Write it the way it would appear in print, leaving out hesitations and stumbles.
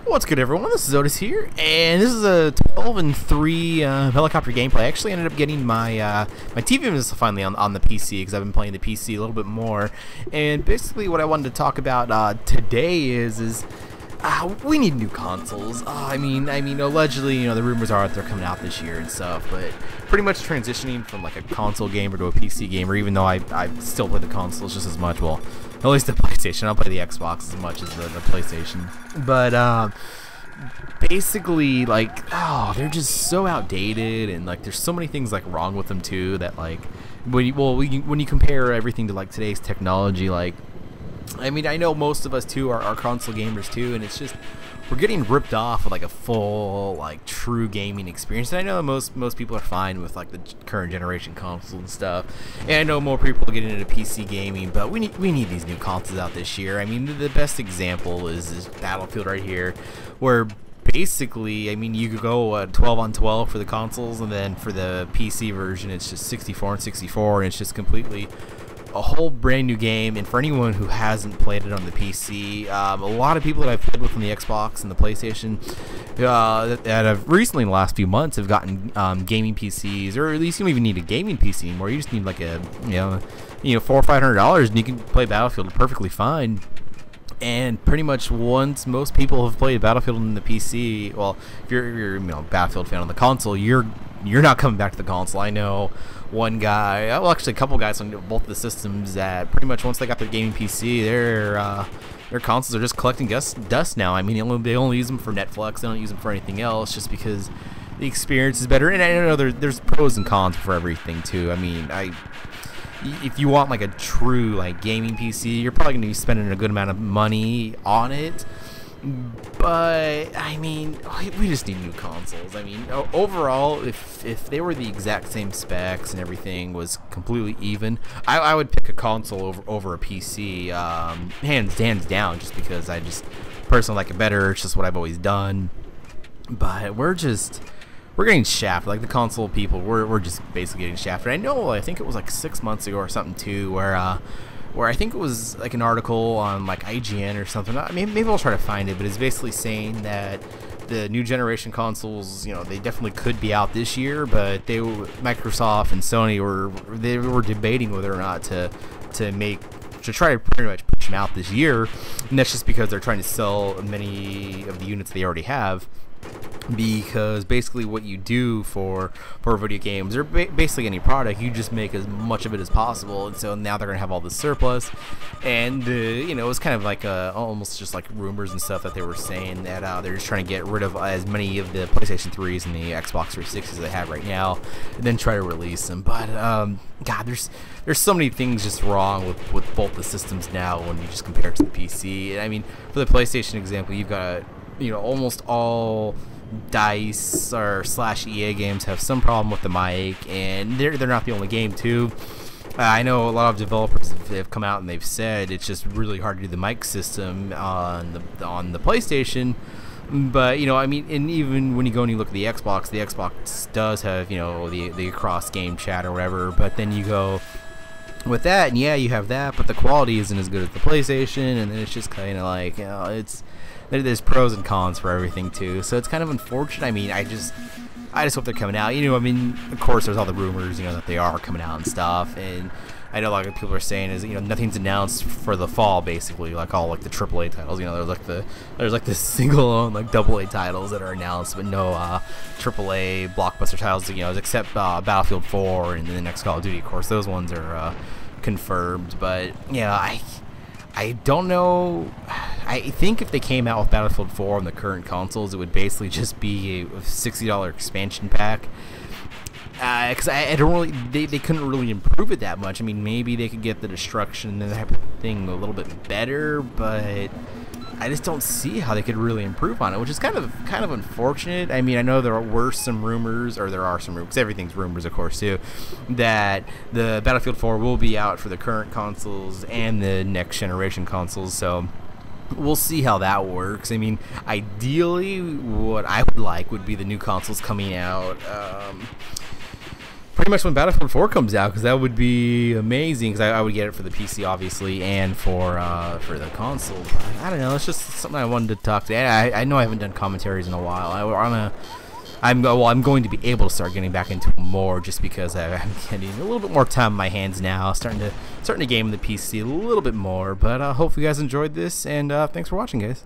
What's good, everyone? This is Otis here, and this is a 12-3 helicopter gameplay. I actually ended up getting my my TV is finally on the PC because I've been playing the PC a little bit more. And basically, what I wanted to talk about today is we need new consoles. I mean, allegedly, the rumors are that they're coming out this year and stuff, but pretty much transitioning from like a console gamer to a PC gamer. Even though I still play the consoles just as much. Well, at least the PlayStation. I'll play the Xbox as much as the PlayStation. But basically, like, they're just so outdated, and like there's so many things like wrong with them too that like when you compare everything to like today's technology, like, I mean, I know most of us too are console gamers too, and it's just we're getting ripped off with like a full like true gaming experience. And I know most people are fine with like the current generation consoles and stuff, and I know more people are getting into PC gaming, but we need these new consoles out this year. I mean, the best example is Battlefield right here, where basically, I mean, you could go 12 on 12 for the consoles, and then for the PC version it's just 64 and 64, and it's just completely a whole brand new game. And for anyone who hasn't played it on the PC, a lot of people that I've played with on the Xbox and the PlayStation that have recently in the last few months have gotten gaming PCs, or at least you don't even need a gaming PC anymore. You just need like a $400 or $500 and you can play Battlefield perfectly fine. And pretty much once most people have played Battlefield on the PC, well, if you're a Battlefield fan on the console, you're not coming back to the console. I know one guy, well, actually a couple guys on both of the systems that pretty much once they got their gaming PC, their consoles are just collecting dust now. I mean, they only use them for Netflix. They don't use them for anything else, just because the experience is better. And I know there's pros and cons for everything too. I mean, if you want like a true like gaming PC, you're probably going to be spending a good amount of money on it. But I mean, we just need new consoles. I mean, overall, if they were the exact same specs and everything was completely even, I would pick a console over a PC, hands down, just because I just personally like it better. It's just what I've always done. But we're getting shafted. Like the console people, we're just basically getting shafted. I think it was like 6 months ago or something too, where I think it was like an article on like IGN or something. Maybe I'll try to find it, but it's basically saying that the new generation consoles, they definitely could be out this year, but Microsoft and Sony were debating whether or not to try to pretty much push them out this year, and that's just because they're trying to sell many of the units they already have. Because basically what you do for video games, or basically any product, you just make as much of it as possible. And so now they're going to have all this surplus. And, it was kind of like almost just like rumors and stuff that they were saying that they're just trying to get rid of as many of the PlayStation 3s and the Xbox 360s they have right now, and then try to release them. But, God, there's so many things just wrong with both the systems now when you just compare it to the PC. And I mean, for the PlayStation example, you've got, almost all DICE or /EA games have some problem with the mic, and they're not the only game too. I know a lot of developers have come out and they've said it's just really hard to do the mic system on the PlayStation. But I mean, and even when you go and you look at the Xbox does have the cross game chat or whatever. But then you go with that, and yeah, you have that, but the quality isn't as good as the PlayStation, and then it's just kind of like there's pros and cons for everything too, so it's kind of unfortunate. I mean, I just hope they're coming out. I mean, of course, there's all the rumors, that they are coming out and stuff, and I know a lot of people are saying is nothing's announced for the fall, basically, like all like the AAA titles. There's like the single like AA titles that are announced, but no AAA blockbuster titles, except Battlefield 4 and the next Call of Duty. Of course, those ones are confirmed, but yeah, I don't know. I think if they came out with Battlefield 4 on the current consoles, it would basically just be a $60 expansion pack. Because I don't really, they couldn't really improve it that much. I mean, maybe they could get the destruction and that type of thing a little bit better, but I just don't see how they could really improve on it, which is kind of unfortunate. I mean, I know there are some rumors, because everything's rumors, of course, too, that the Battlefield 4 will be out for the current consoles and the next generation consoles, so we'll see how that works. I mean, ideally, what I would like would be the new consoles coming out pretty much when Battlefield 4 comes out, because that would be amazing. Because I would get it for the PC, obviously, and for the console. But I don't know. It's just something I wanted to talk to. I know I haven't done commentaries in a while. I'm going to be able to start getting back into it more, just because I'm getting a little bit more time in my hands now, starting to game the PC a little bit more. But hopefully you guys enjoyed this, and thanks for watching, guys.